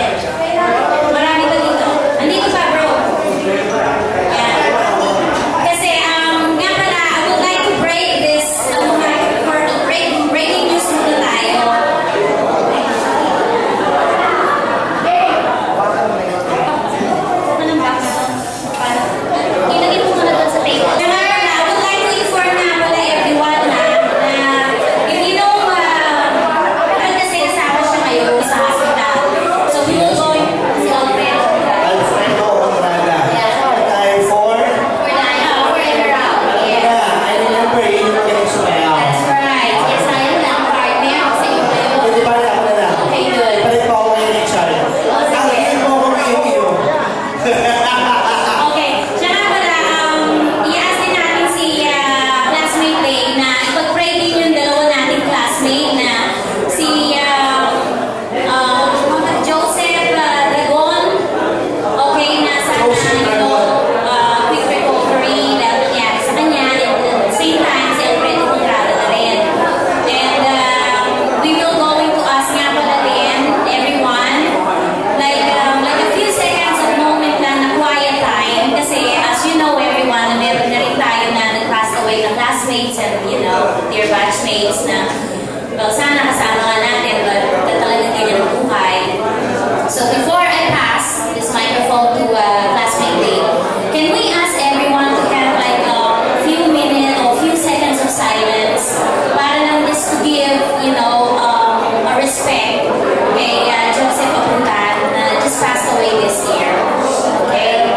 Marami ba dito? Andito pa, bro. Yan. Kasi, nga pala, I would like to break this, breaking news muna tayo. Anong background? Ilagay mo muna doon sa table. I would like to inform na pala everyone na if you know, kasi kasama siya ngayon sa hospital. So we will go si Alfredo. Alfredo Ondrada. Time for Around. Yes. Yeah, I remember you getting smile. That's right. Yes, I am lang partner sa iyo. Pwede ba ako na lang? Okay, good. Palit pa ako ngayon ni Charlie. Ang mo ko iyo. Okay. Siya nga pala, i-ask din natin si classmate Lane na ipag-pray din yung dalawa nating classmate na si Joseph Dragon. Okay, nasa quick recovery dahil nangyari sa kanya. And at the same time, si Alfredo Ondrada na rin. And we will going to ask nga pala din, everyone, like a few seconds of moment lang na quiet time. Kasi as you know, everyone, meron na rin tayo na nag-pass away na classmates and, you know, dear batchmates na, well, sana kasama nga natin, but talaga din yung buhay. So before I pass this microphone to classmate Lee, can we ask everyone to have like a few minutes or few seconds of silence para lang just to give, you know, a respect kay Joseph Apuntan na just passed away this year. Okay?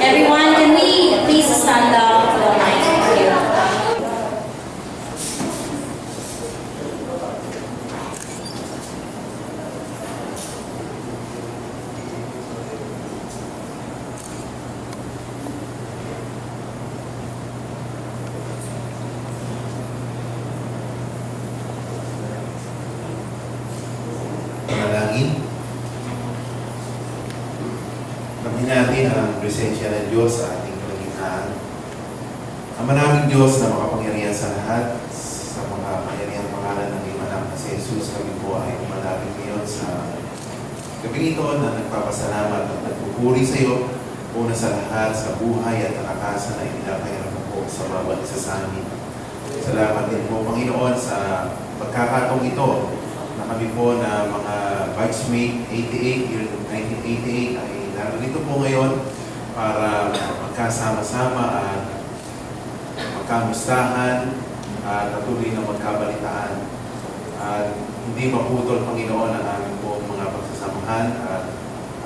Everyone, can we please stand up for the mic? Thank you. Manalangin. Kami natin ang presensya ng Diyos sa ating paligidaan. Ang maraming Diyos na makapangyarihan sa lahat, sa mga pangyarihan pangalan ng iyong anak na si Jesus, kami po ay manalangin ngayon sa gabi ito na nagpapasalamat at nagpupuri sa iyo, una sa lahat, sa buhay at kalakasan na ipinapahirap mo po sa bawat isa sa amin. Salamat din po, Panginoon, sa pagkakataong ito na kami po na mga batchmate 88, year 1988 ay narito po ngayon para magkasama-sama at magkamustahan at patuloy na magkabalitaan. At hindi maputol, Panginoon, ang aming po mga pagsasamahan at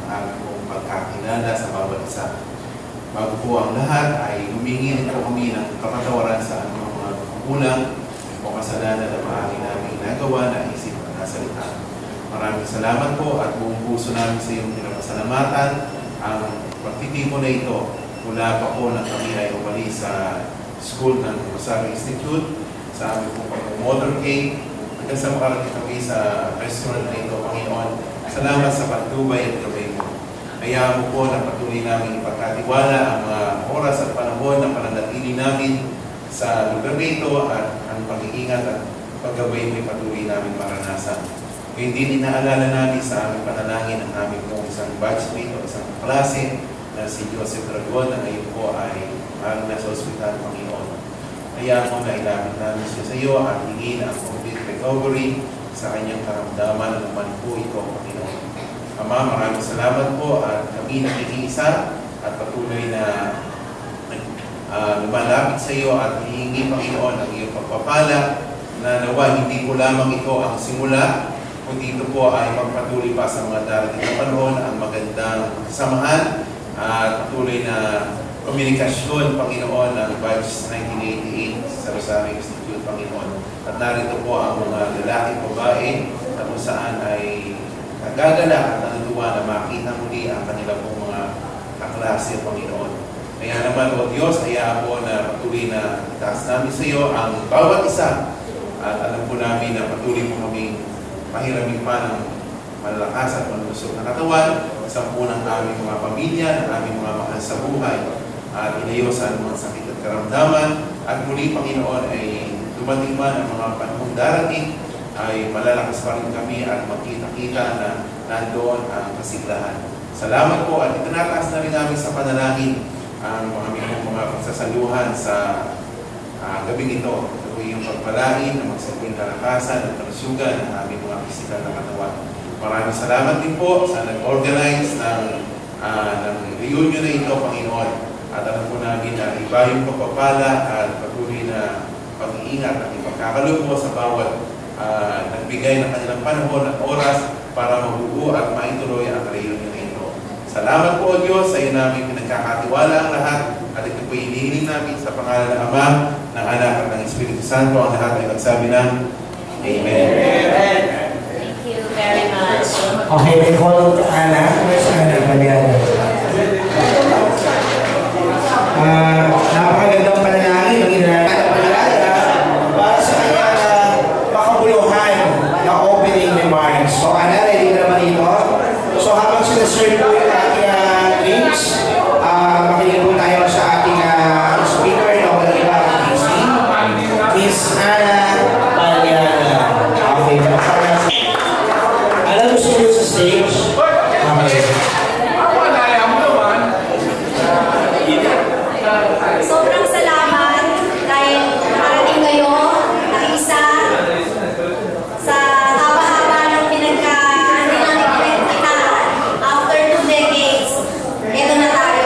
ang aming po pagkakilala sa bawat isa. Bago po ang lahat ay humingi rin po kami ng kapatawaran sa aming mga kulang o kasalanan na maaari namin nagawa na isip na salita. Maraming salamat po at buong puso namin sa iyong pinapasalamatan ang pagtitipo na ito mula pa po na kami ay umalis sa school ng Rosario Institute sa aming po pag-motorcade hanggang sa makarating kami sa restaurant na ito, Panginoon. Salamat sa pagtubay at gabay mo. Kaya mo po na patuloy namin ipagkatiwala ang mga oras at panahon na pananatili namin sa lugar na ito at ang pag-iingat at paggabay mo patuloy namin maranasan. Kaya din inaalala namin sa aming panalangin ang aming pong isang batchmate o isang klase na si Joseph Dragon na ngayon po ay nasa ospital, Panginoon. Kaya mo na ilapit namin siya sa iyo at hingin ang complete recovery sa kanyang karamdaman na naman po ito, Panginoon. Ama, maraming salamat po at kami nakikiisa at patuloy na lumalapit sa iyo at hihingi, Panginoon, ang iyong pagpapala na nawa hindi ko lamang ito ang simula, kundi ito po ay magpatuloy pa sa mga darating na panahon ang magandang samahan at patuloy na komunikasyon, Panginoon, ng batch 1988 sa Rosario Institute, Panginoon. At narito po ang mga lalaki, babae na kung saan ay nagagala at natutuwa na makita muli ang kanila pong mga kaklase, Panginoon. Kaya naman, O Diyos, kaya po na patuloy na itaas namin sa iyo ang bawat isa. At alam po namin na patuloy po kaming mahiramin pa ng malalakas at malusog na katawan sa po ng aming mga pamilya, ng aming mga mahal sa buhay. At inayosan mga sakit at karamdaman. At muli, Panginoon, ay dumating man ang mga panahong darating, ay malalakas pa rin kami at makita-kita na nandoon ang kasiglahan. Salamat po at itinataas na rin namin sa panalangin ang mga pagsasaluhan sa gabing ito. Ito yung pagpalain na magsabing kalakasan at kalusugan ng aming mga pisikal na katawan. Maraming salamat din po sa nag-organize ng reunion na ito, Panginoon. At alam po namin na iba yung pagpapala at patuloy na pag-iingat at ipagkakalob mo sa bawat nagbigay ng kanilang panahon at oras para mabuo at maituloy ang reunion na ito. Salamat po, Diyos, sa iyo namin pinagkakatiwala ang lahat at ito po hinihiling namin sa pangalan ng Ama, ng Anak at ng Espiritu Santo. Ang lahat ay nagsabi ng Amen. Thank you very much. Okay, may call to Ana. Where's Ana? Paliana. Napakagandang panalangin ng inanalangin para sa kanyang makabuluhan na opening remarks. So, Ana, ready ka naman ito? So, habang sinaserve po yung ating drinks, makinig po tayo sa ating speaker na wala iba ang PC, Miss Ana Paliana. Okay, alam mo siya sa stage? Sobrang salamat dahil nakarating kayo na isa sa haba-haba ng pinagkakitaan after 2 decades. Ito na tayo.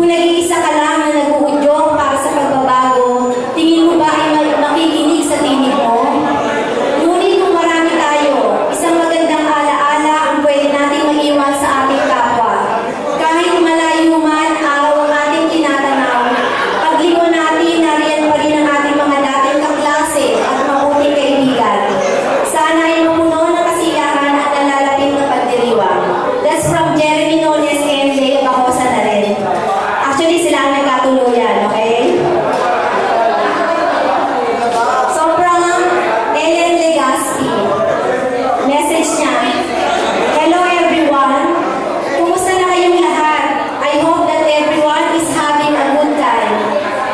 Kung nag-iisa ka lang na nag-uudyong para sa pagbabago, tingin mo ba ay makikinig sa tinig mo? Ngunit kung marami tayo, isang magandang alaala ang pwede nating mag-iwan sa ating kapwa. Kahit malayo man araw ang ating tinatanaw, paglingon natin, nariyan pa rin ang ating mga dating kaklase at mabuting kaibigan. Sana ay mapuno ng kasiyahan at nalalapit na pagdiriwang. That's from Jeremy Nones and Leo Bacosa na rin. Actually, sila ang nagkatuluyan, okay? So, from Ellen Legaspi, message niya, "Hello everyone! Kumusta na kayong lahat? I hope that everyone is having a good time.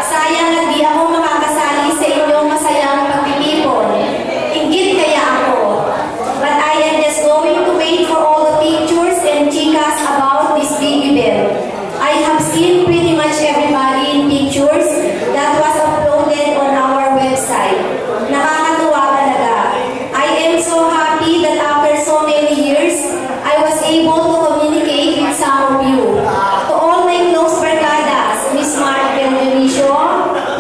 Sayang at di ako makakasali sa inyong masayang pagpipipon. Inggit kaya ako. But I am just going to wait for all the pictures and chicas about this big event. I have seen pretty much everybody in pictures that was uploaded on our website. Nakakatuwa talaga. I am so happy that after so many years, I was able to communicate with some of you. To all my close barkadas, Miss Maribel Dionisio,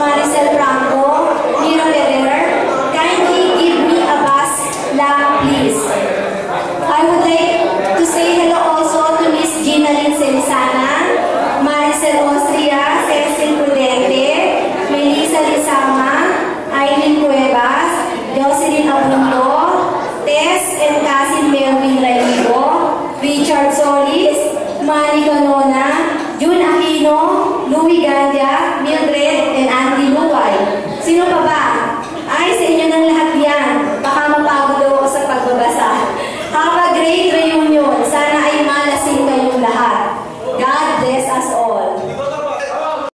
Maricel Franco, Mira Ferrer, kindly give me a buzz lang, please. I would like to say hello also to Miss Gina Lynn Celisana, Maricel Austria, Cecil Prudente, Melissa Lizama, Aileen Cuevas, Jocelyn Abundo, Tess and Casin Melvin Raigo, Richard Solis, Manny Ganona, June Aquino, Louie Gandia, Mildred, and Andy Luway. Sino pa ba